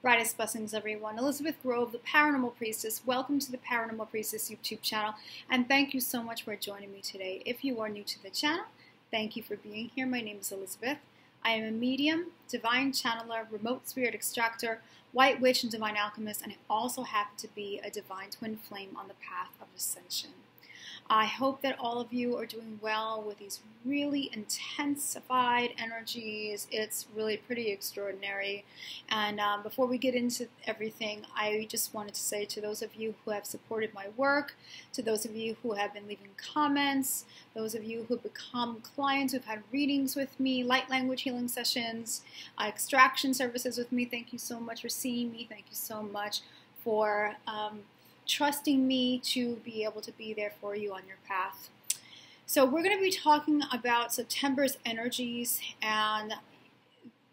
Brightest blessings, everyone. Elizabeth Grove, the Paranormal Priestess. Welcome to the Paranormal Priestess YouTube channel, and thank you so much for joining me today. If you are new to the channel, thank you for being here. My name is Elizabeth. I am a medium, divine channeler, remote spirit extractor, white witch, and divine alchemist, and I also happen to be a divine twin flame on the path of ascension. I hope that all of you are doing well with these really intensified energies. It's really pretty extraordinary. And before we get into everything, I just wanted to say to those of you who have supported my work, to those of you who have been leaving comments, those of you who have become clients who've had readings with me, light language healing sessions, extraction services with me, thank you so much for seeing me. Thank you so much for trusting me to be able to be there for you on your path. So we're going to be talking about September's energies, and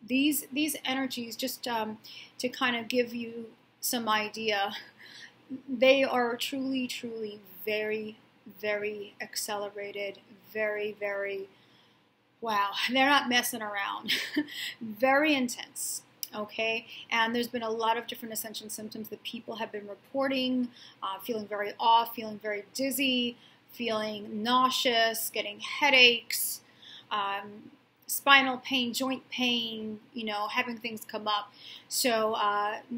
these energies, just to kind of give you some idea, they are truly very accelerated, very wow, they're not messing around. Very intense. Okay, and there's been a lot of different ascension symptoms that people have been reporting, feeling very off, feeling very dizzy, feeling nauseous, getting headaches, spinal pain, joint pain, having things come up. So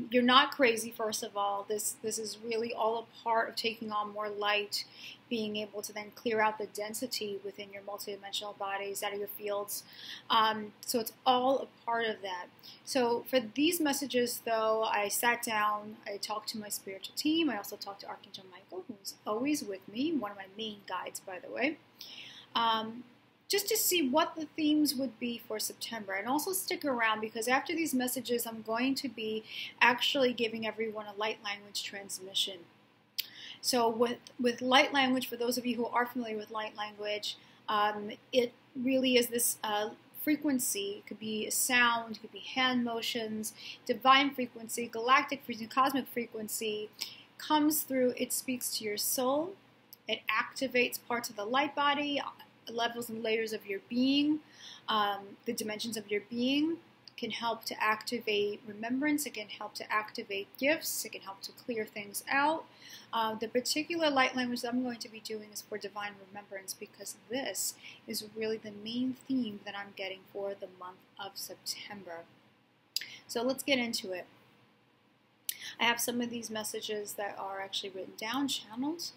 you're not crazy, first of all. This is really all a part of taking on more light, being able to then clear out the density within your multidimensional bodies, out of your fields. So it's all a part of that. So for these messages, though, I sat down, I talked to my spiritual team. I also talked to Archangel Michael, who's always with me, one of my main guides, by the way, just to see what the themes would be for September. And also stick around, because after these messages, I'm going to be actually giving everyone a light language transmission. So with light language, for those of you who are familiar with light language, it really is this frequency. It could be a sound, it could be hand motions, divine frequency, galactic frequency, cosmic frequency, comes through. It speaks to your soul. It activates parts of the light body, levels and layers of your being, the dimensions of your being. Can help to activate remembrance. It can help to activate gifts. It can help to clear things out. The particular light language that I'm going to be doing is for divine remembrance, because this is really the main theme that I'm getting for the month of September. So let's get into it. I have some of these messages that are actually written down, channeled.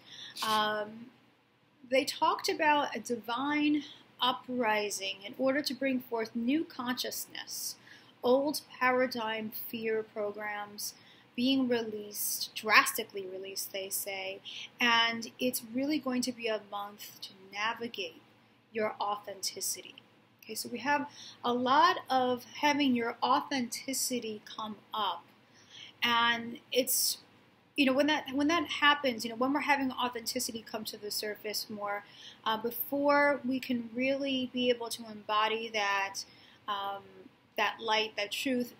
They talked about a divine uprising in order to bring forth new consciousness. Old paradigm fear programs being released, drastically released, they say, and it's really going to be a month to navigate your authenticity. Okay, so we have a lot of having your authenticity come up, and it's, when that happens, when we're having authenticity come to the surface more, before we can really be able to embody that that light, that truth,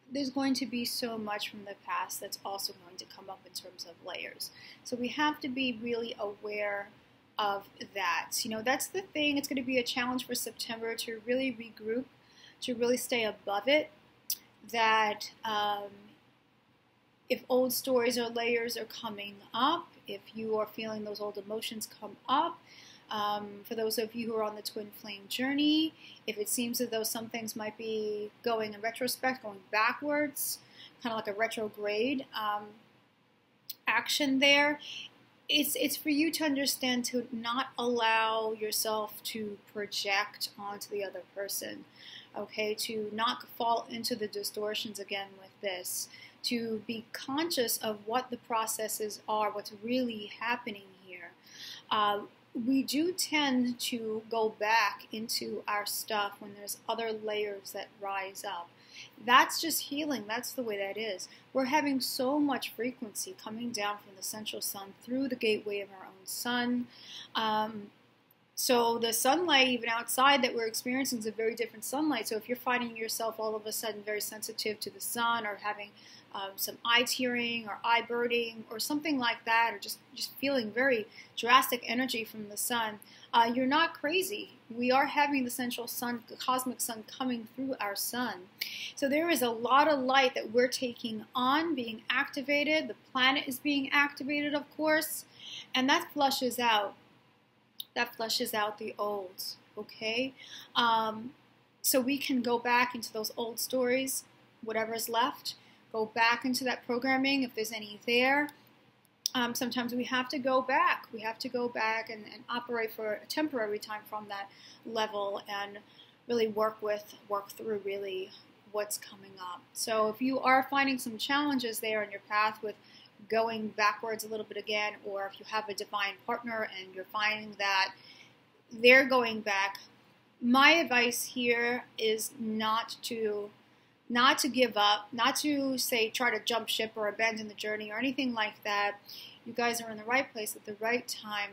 there's going to be so much from the past that's also going to come up in terms of layers. So we have to be really aware of that. That's the thing. It's going to be a challenge for September to really regroup, to really stay above it. That if old stories or layers are coming up, if you are feeling those old emotions come up, for those of you who are on the twin flame journey, if it seems as though some things might be going in retrospect, going backwards, kind of like a retrograde action there, it's for you to understand to not allow yourself to project onto the other person, okay, to not fall into the distortions again with this, to be conscious of what the processes are, what's really happening here. We do tend to go back into our stuff when there's other layers that rise up. That's just healing. That's the way that is. We're having so much frequency coming down from the central sun through the gateway of our own sun. So the sunlight, even outside, that we're experiencing is a very different sunlight. So if you're finding yourself all of a sudden very sensitive to the sun, or having some eye tearing or eye burning or something like that, or just feeling very drastic energy from the sun, you're not crazy. We are having the central sun, the cosmic sun coming through our sun. So there is a lot of light that we're taking on, being activated. The planet is being activated, of course, and that flushes out. That flushes out the old, okay? So we can go back into those old stories, whatever's left, go back into that programming if there's any there. Sometimes we have to go back. We have to go back and operate for a temporary time from that level and really work through really what's coming up. So if you are finding some challenges there in your path with going backwards a little bit again, or if you have a divine partner and you're finding that they're going back, my advice here is not to give up, not to say try to jump ship or abandon the journey or anything like that. You guys are in the right place at the right time,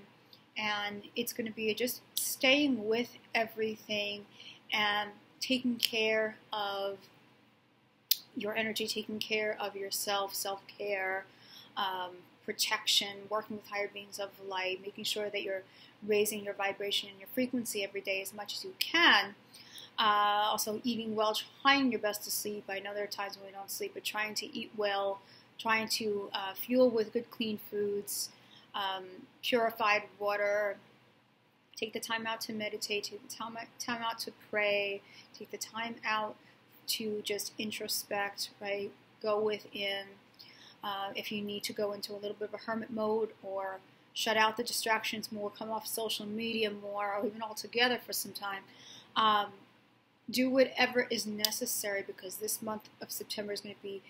and it's going to be just staying with everything and taking care of your energy, taking care of yourself, self-care, protection, working with higher beings of light, making sure that you're raising your vibration and your frequency every day as much as you can. Also eating well, trying your best to sleep. I know there are times when we don't sleep, but trying to eat well, trying to fuel with good clean foods, purified water. Take the time out to meditate, take the time out to pray, take the time out to just introspect, right? Go within. If you need to go into a little bit of a hermit mode or shut out the distractions more, come off social media more, or even altogether for some time, do whatever is necessary, because this month of September is going to be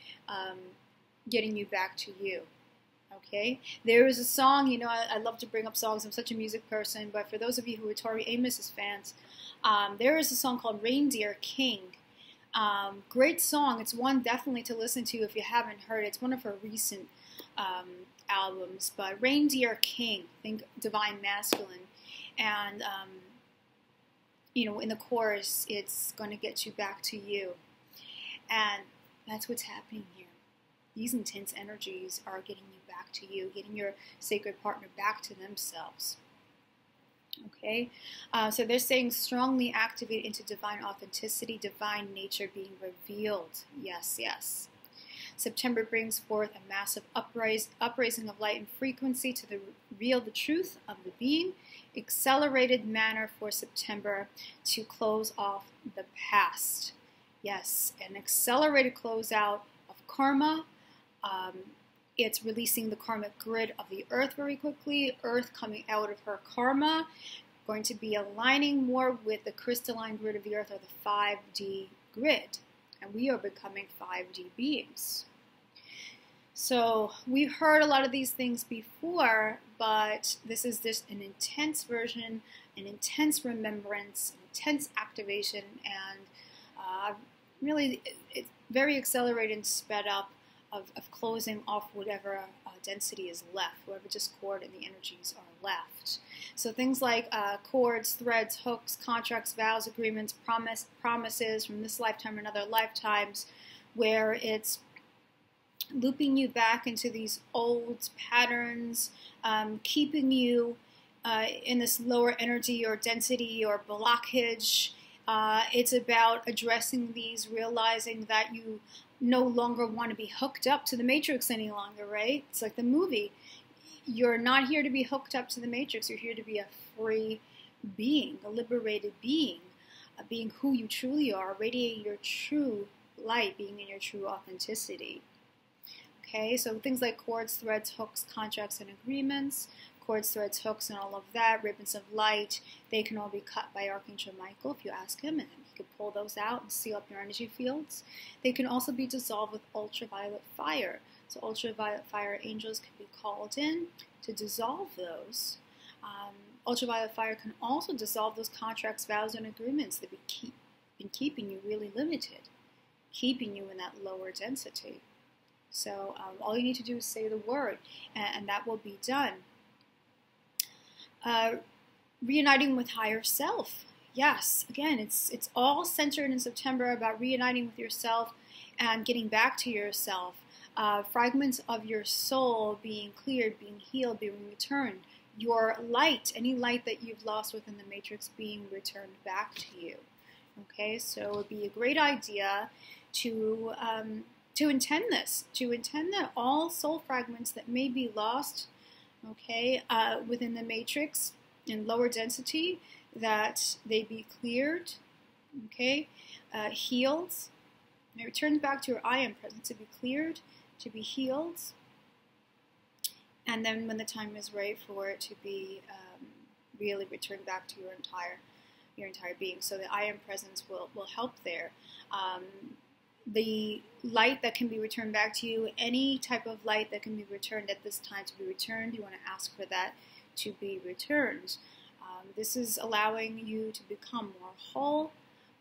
getting you back to you. Okay? There is a song, you know, I love to bring up songs. I'm such a music person, but for those of you who are Tori Amos's fans, there is a song called Reindeer King. Great song. It's one definitely to listen to if you haven't heard it. It's one of her recent albums, but Reindeer King, think divine masculine, and you know, in the chorus, it's going to get you back to you, and that's what's happening here. These intense energies are getting you back to you, getting your sacred partner back to themselves. Okay, so they're saying strongly activate into divine authenticity, divine nature being revealed. Yes, yes. September brings forth a massive uprising of light and frequency to reveal the truth of the being. Accelerated manner for September to close off the past. Yes, an accelerated closeout of karma. It's releasing the karmic grid of the earth very quickly. Earth coming out of her karma. Going to be aligning more with the crystalline grid of the earth, or the 5D grid. And we are becoming 5D beings. So we've heard a lot of these things before, but this is just an intense version, an intense remembrance, an intense activation, and really it's very accelerated and sped up of closing off whatever density is left, whatever discord and the energies are left. So things like cords, threads, hooks, contracts, vows, agreements, promises from this lifetime and other lifetimes, where it's looping you back into these old patterns, keeping you in this lower energy or density or blockage. It's about addressing these, realizing that you no longer want to be hooked up to the matrix any longer, right? It's like the movie. You're not here to be hooked up to the matrix. You're here to be a free being, a liberated being, being who you truly are, radiating your true light, being in your true authenticity. Okay, so things like cords, threads, hooks, contracts, and agreements, cords, threads, hooks, and all of that, ribbons of light, they can all be cut by Archangel Michael if you ask him, and he could pull those out and seal up your energy fields. They can also be dissolved with ultraviolet fire. So ultraviolet fire angels can be called in to dissolve those. Ultraviolet fire can also dissolve those contracts, vows, and agreements that have been keeping you really limited, keeping you in that lower density. So all you need to do is say the word, and that will be done. Reuniting with higher self. Yes, again, it's all centered in September about reuniting with yourself and getting back to yourself. Fragments of your soul being cleared, being healed, being returned. your light, any light that you've lost within the matrix, being returned back to you. Okay, so it would be a great idea to intend this, to intend that all soul fragments that may be lost, okay, within the matrix in lower density, that they be cleared, okay, healed, and returned back to your I am presence, to be cleared, to be healed, and then when the time is right for it to be really returned back to your entire being. So the I am presence will help there. The light that can be returned back to you, any type of light that can be returned at this time to be returned, you want to ask for that to be returned. This is allowing you to become more whole,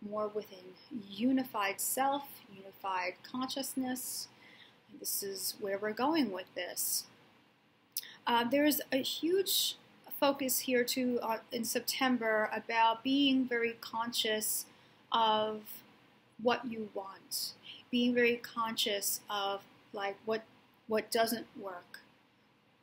more within unified self, unified consciousness. This is where we're going with this. There's a huge focus here too in September about being very conscious of what you want, being very conscious of like what doesn't work,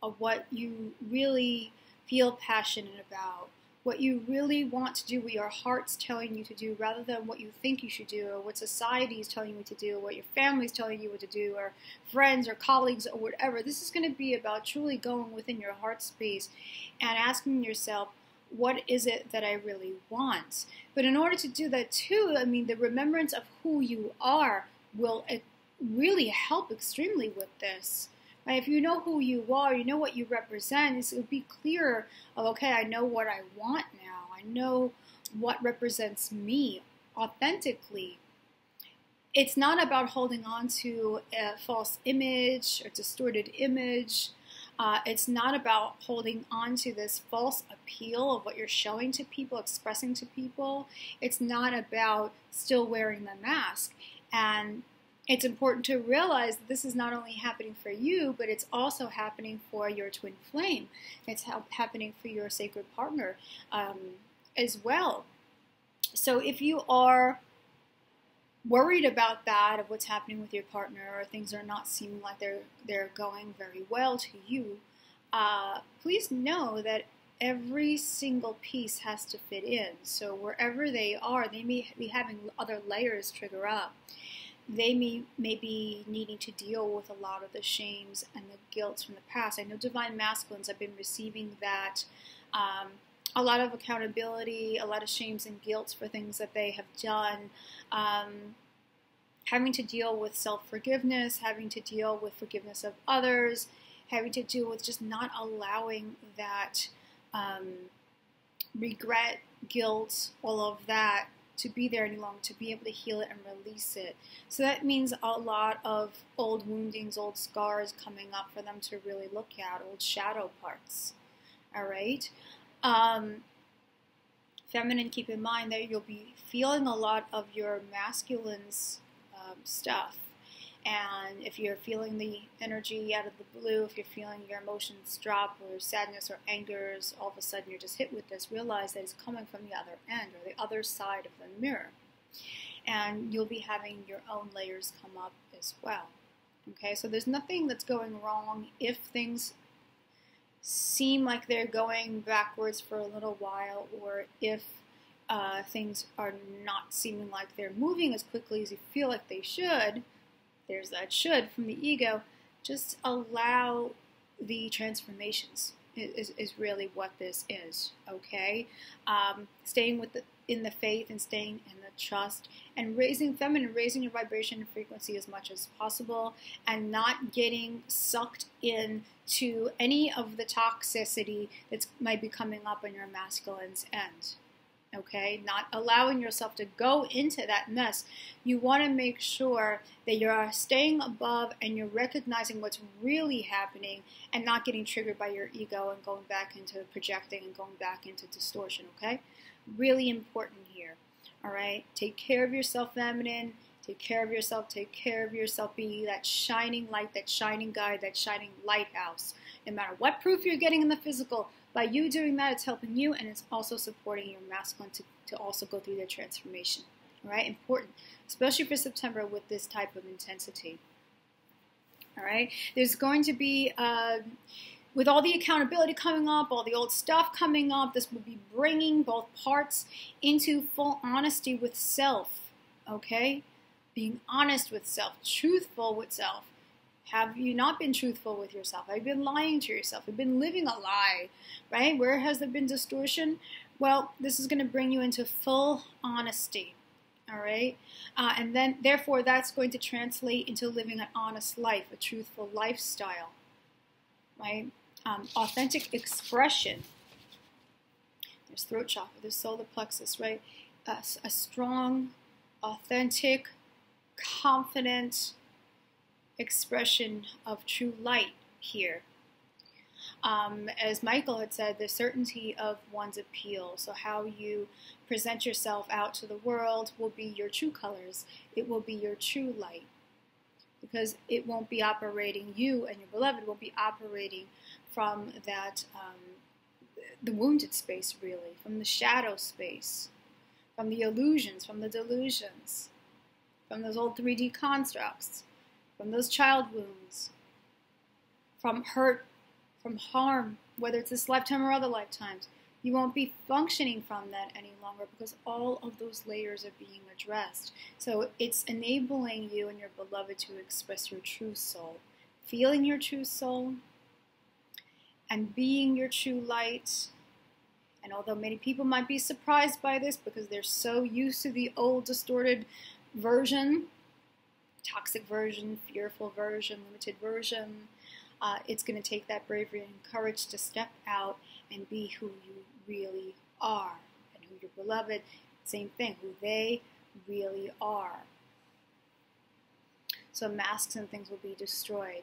of what you really feel passionate about, what you really want to do, what your heart's telling you to do, rather than what you think you should do, or what society is telling you to do, or what your family's telling you what to do, or friends or colleagues or whatever. This is going to be about truly going within your heart space and asking yourself, what is it that I really want? But in order to do that too, I mean, the remembrance of who you are will really help extremely with this. Right? If you know who you are, you know what you represent, it will be clearer of, okay, I know what I want now. I know what represents me authentically. It's not about holding on to a false image or distorted image. It's not about holding on to this false appeal of what you're showing to people, expressing to people. It's not about still wearing the mask. And it's important to realize that this is not only happening for you, but it's also happening for your twin flame. It's happening for your sacred partner as well. So if you are worried about that, of what's happening with your partner, or things are not seeming like they're going very well to you, please know that every single piece has to fit in. So wherever they are, they may be having other layers trigger up. They may be needing to deal with a lot of the shames and the guilt from the past. I know Divine Masculines have been receiving that, a lot of accountability, a lot of shames and guilt for things that they have done, having to deal with self-forgiveness, having to deal with forgiveness of others, having to deal with just not allowing that regret, guilt, all of that to be there any longer, to be able to heal it and release it. So that means a lot of old woundings, old scars coming up for them to really look at, old shadow parts. All right? Feminine, keep in mind that you'll be feeling a lot of your masculine's stuff. And if you're feeling the energy out of the blue, if you're feeling your emotions drop, or sadness or anger, all of a sudden you're just hit with this, realize that it's coming from the other end, or the other side of the mirror. And you'll be having your own layers come up as well. Okay, so there's nothing that's going wrong if things seem like they're going backwards for a little while, or if things are not seeming like they're moving as quickly as you feel like they should. There's that should from the ego. Just allow the transformations is really what this is, okay? Staying in the faith, and staying in the trust, and raising your vibration and frequency as much as possible, and not getting sucked into any of the toxicity that might be coming up on your masculine's end. Okay, not allowing yourself to go into that mess. You want to make sure that you're staying above and you're recognizing what's really happening, and not getting triggered by your ego and going back into projecting and going back into distortion, okay? Really important here, all right? Take care of yourself, feminine. Take care of yourself. Take care of yourself. Be that shining light, that shining guide, that shining lighthouse. No matter what proof you're getting in the physical, by you doing that, it's helping you, and it's also supporting your masculine to also go through their transformation. All right? Important, especially for September with this type of intensity. All right? There's going to be with all the accountability coming up, all the old stuff coming up, this will be bringing both parts into full honesty with self, okay? Being honest with self, truthful with self. Have you not been truthful with yourself? Have you been lying to yourself? Have you been living a lie, right? Where has there been distortion? Well, this is going to bring you into full honesty, all right? And then, therefore, that's going to translate into living an honest life, a truthful lifestyle, right? Authentic expression. There's throat chakra, there's solar plexus, right? A strong, authentic, confident expression of true light here. As Michael had said, the certainty of one's appeal. So how you present yourself out to the world will be your true colors. It will be your true light. Because it won't be operating, you and your beloved won't be operating from that, the wounded space really, from the shadow space, from the illusions, from the delusions, from those old 3D constructs, from those child wounds, from hurt, from harm, whether it's this lifetime or other lifetimes. You won't be functioning from that any longer because all of those layers are being addressed. So it's enabling you and your beloved to express your true soul, feeling your true soul, and being your true light. And although many people might be surprised by this because they're so used to the old distorted version, toxic version, fearful version, limited version, it's going to take that bravery and courage to step out and be who you really are, and who your beloved, same thing, who they really are. So masks and things will be destroyed.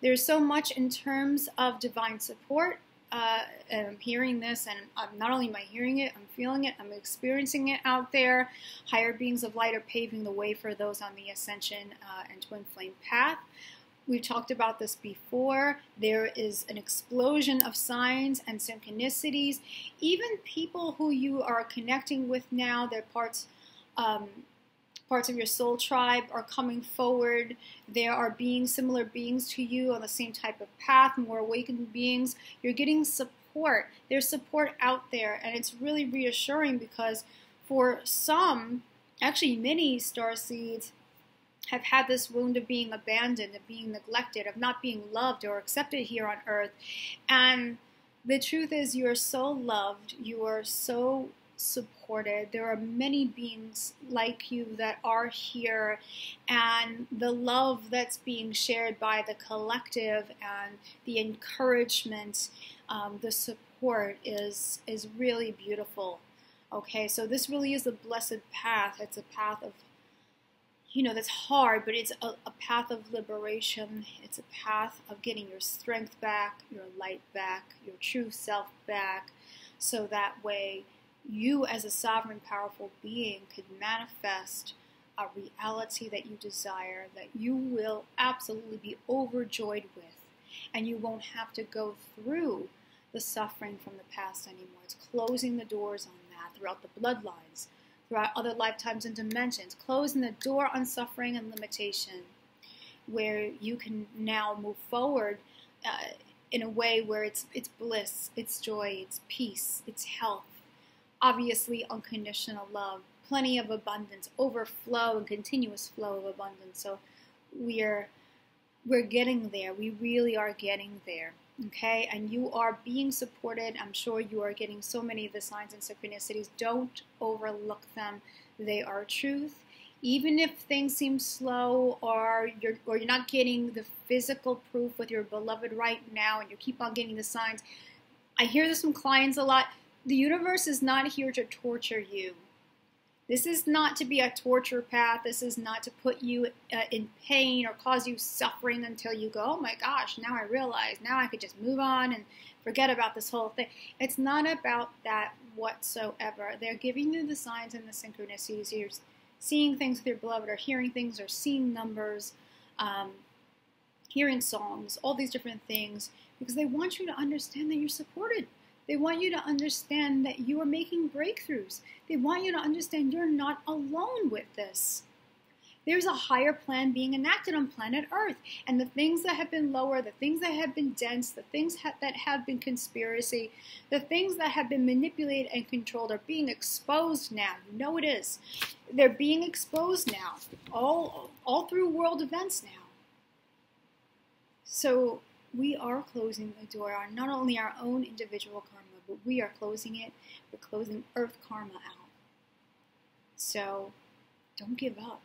There's so much in terms of divine support, and I'm hearing this, and not only am I hearing it, I'm feeling it, I'm experiencing it out there. Higher beings of light are paving the way for those on the Ascension and Twin Flame path. We've talked about this before. There is an explosion of signs and synchronicities. Even people who you are connecting with now, they're parts of your soul tribe are coming forward. There are beings, similar beings to you on the same type of path, more awakened beings. You're getting support. There's support out there, and it's really reassuring because for some, actually many starseeds, have had this wound of being abandoned, of being neglected, of not being loved or accepted here on earth. And the truth is you are so loved, you are so supported. There are many beings like you that are here, and the love that's being shared by the collective and the encouragement, the support is really beautiful. Okay, so this really is a blessed path. It's a path of, that's hard, but it's a path of liberation. It's a path of getting your strength back, your light back, your true self back, so that way you as a sovereign, powerful being could manifest a reality that you desire, that you will absolutely be overjoyed with, and you won't have to go through the suffering from the past anymore. It's closing the doors on that throughout the bloodlines, throughout other lifetimes and dimensions, closing the door on suffering and limitation, where you can now move forward in a way where it's bliss, it's joy, it's peace, it's health, obviously unconditional love, plenty of abundance, overflow and continuous flow of abundance. So we're getting there. We really are getting there. Okay, and you are being supported. I'm sure you are getting so many of the signs and synchronicities. Don't overlook them. They are truth. Even if things seem slow or you're not getting the physical proof with your beloved right now and you keep on getting the signs. I hear this from clients a lot. The universe is not here to torture you. This is not to be a torture path. This is not to put you in pain or cause you suffering until you go, oh my gosh, now I realize, now I could just move on and forget about this whole thing. It's not about that whatsoever. They're giving you the signs and the synchronicities. You're seeing things with your beloved, or hearing things, or seeing numbers, hearing songs, all these different things, because they want you to understand that you're supported. They want you to understand that you are making breakthroughs. They want you to understand you're not alone with this. there's a higher plan being enacted on planet Earth. And the things that have been lower, the things that have been dense, the things that have been conspiracy, the things that have been manipulated and controlled are being exposed now. You know it is. They're being exposed now, all through world events now. So we are closing the door on not only our own individual karma, but we are closing it. We're closing Earth karma out. So don't give up.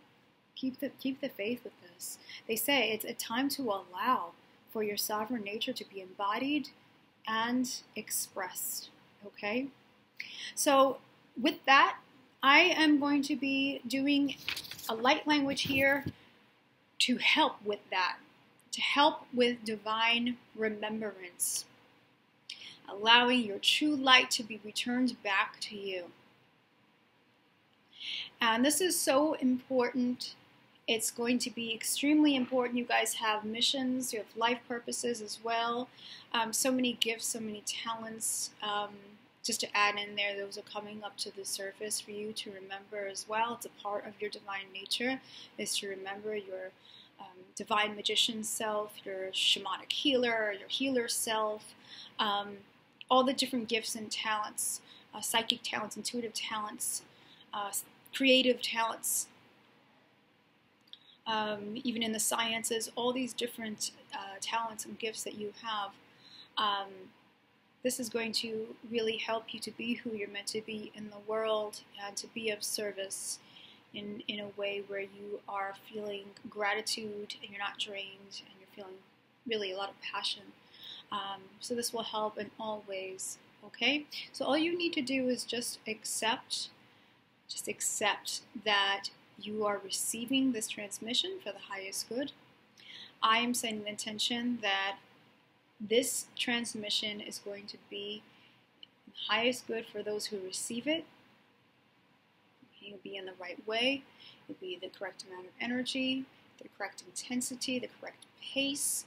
Keep the faith with this. They say it's a time to allow for your sovereign nature to be embodied and expressed. Okay? So with that, I am going to be doing a light language here to help with that. To help with divine remembrance, allowing your true light to be returned back to you. And this is so important. It's going to be extremely important. You guys have missions, you have life purposes as well. So many gifts, so many talents. Just to add in there, those are coming up to the surface for you to remember as well. It's a part of your divine nature, is to remember your divine magician self, your shamanic healer, your healer self, all the different gifts and talents, psychic talents, intuitive talents, creative talents, even in the sciences, all these different talents and gifts that you have. This is going to really help you to be who you're meant to be in the world and to be of service in a way where you are feeling gratitude and you're not drained and you're feeling really a lot of passion. So this will help in all ways, okay? So all you need to do is just accept that you are receiving this transmission for the highest good. I am setting the intention that this transmission is going to be the highest good for those who receive it. You'll be in the right way. You'll be the correct amount of energy, the correct intensity, the correct pace,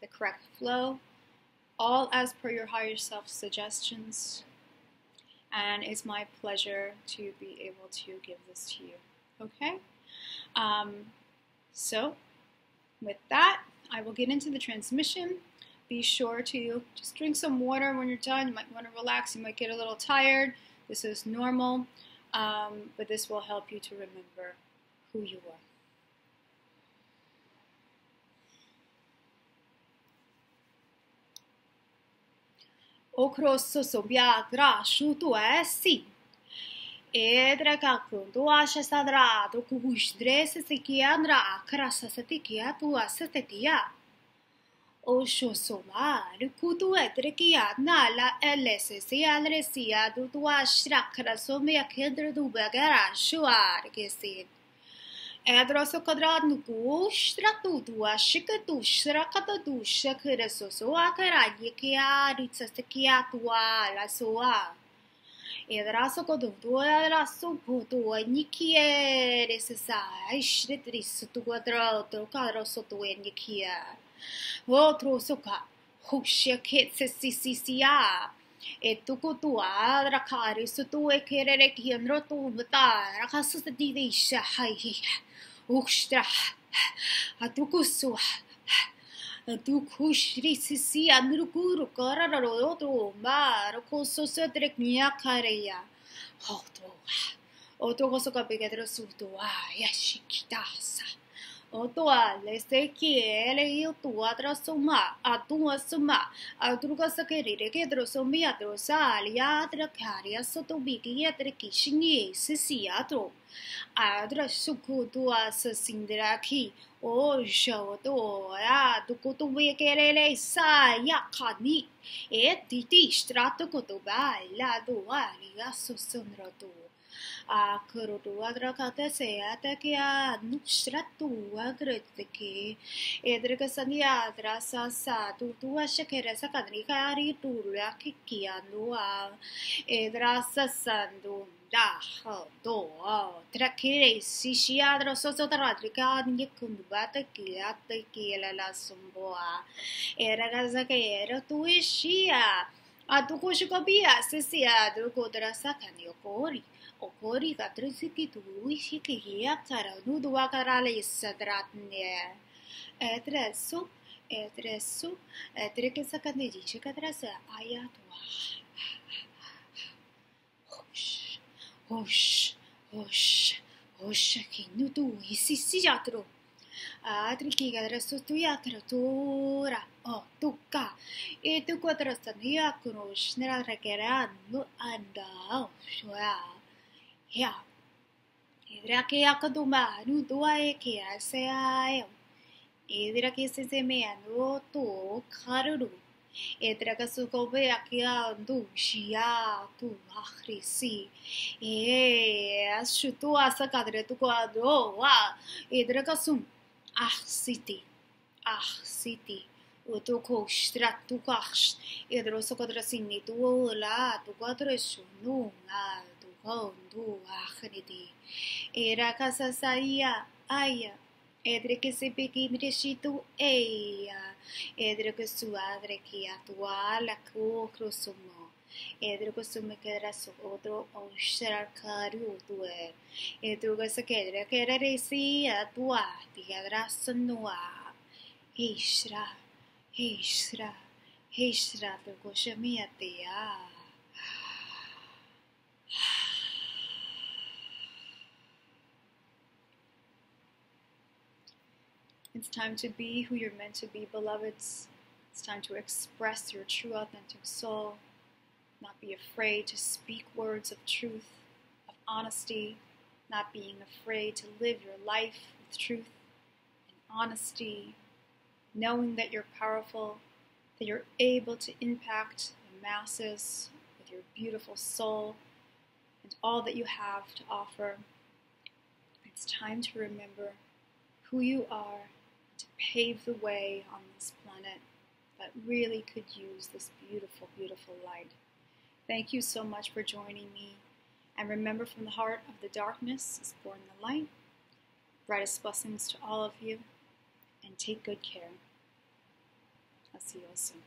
the correct flow, all as per your higher self suggestions. And it's my pleasure to be able to give this to you. Okay? So, with that, I will get into the transmission. Be sure to just drink some water when you're done. You might want to relax. You might get a little tired. This is normal. But this will help you to remember who you are. Okroso sobia gra shutu esi. Edra kakundu asha sadra do kuhushdrese sekiandra akrasa setikia tu asetetia. Osho soma rukutu etrekia nala elese si alresia du ashra krasomia kendra du bagara shuar kesin. Edroso quadrado no custratu do ashikatu shrakata do shakaraso so akaraye que a ritsakia tua la soa. Edraso kodu do eraso puto nikie resesa ishritris tu quadrado cadroso tu nikia. Outro soca hushia ketsisia. E tuku tua rakari so tu e kerere ki andro tu mata rakasu sa didisha hai ukstra atukusu atukushrisisi andrukuru karararo to ma rakoso sa treknia kareya otro goso kapigedro suto yashikitasa Otoa lese kiele il tua trasoma a tua soma a truca sakerire che drosomi a drosali a tracaria sotto bigi a trekishini sisiatro adra suku tua sasindra ki o shoto a tukutu vekerele sa yakani e titi strato kotoba la duari a sosonrato a kuru adrakata se atakia nustratu agrotke edrika sandia drasa sa tu ashakera sakadrikari turya kikianua edrasa sandu da do trakire sishiadro sosotradrika nikundubata kiata kiela la sumboa era gazakera tuishia Atukushikobia sisia drukodra sakanyokori. okori katrisiki tu wishiki hiatara nuduakarale sadratne. Etresu, etresu, etrekesakandiji chikatrasa ayatua. Hosh, hosh, hosh, hosh, kinutu isisiatro. Atriki kadresu tuyakro tura. Oh, tuka. Itu quadrasan yakro snera rekerano anda. Shua. Ya. Idrake yakaduma nu duaeke aseayo. Idrake sesemeano to karuru. Idraka sukobe akiandu shia tu akhrisi. Ashutu asakadre tu quadro. Idraka sum. City. Utuko stratukash. Idroso quadrasini tu la tu quadresu nunga tu kondu achnidi. Era casa saia aya. Edre que se pequim rechitu eia. Edre que suadre que atua la cocrosumo. Edre que sume quedra su otro oshar caru tuer. Edre que se quedra que era resi atua. Tigadra sonua. Ishra. Ishra. Ishra. Perco chamiatea. It's time to be who you're meant to be, beloveds. It's time to express your true, authentic soul. Not be afraid to speak words of truth, of honesty. Not being afraid to live your life with truth and honesty. Knowing that you're powerful, that you're able to impact the masses with your beautiful soul and all that you have to offer. It's time to remember who you are, to pave the way on this planet that really could use this beautiful, beautiful light. Thank you so much for joining me. And remember, from the heart of the darkness is born the light. Brightest blessings to all of you, and take good care. I'll see you all soon.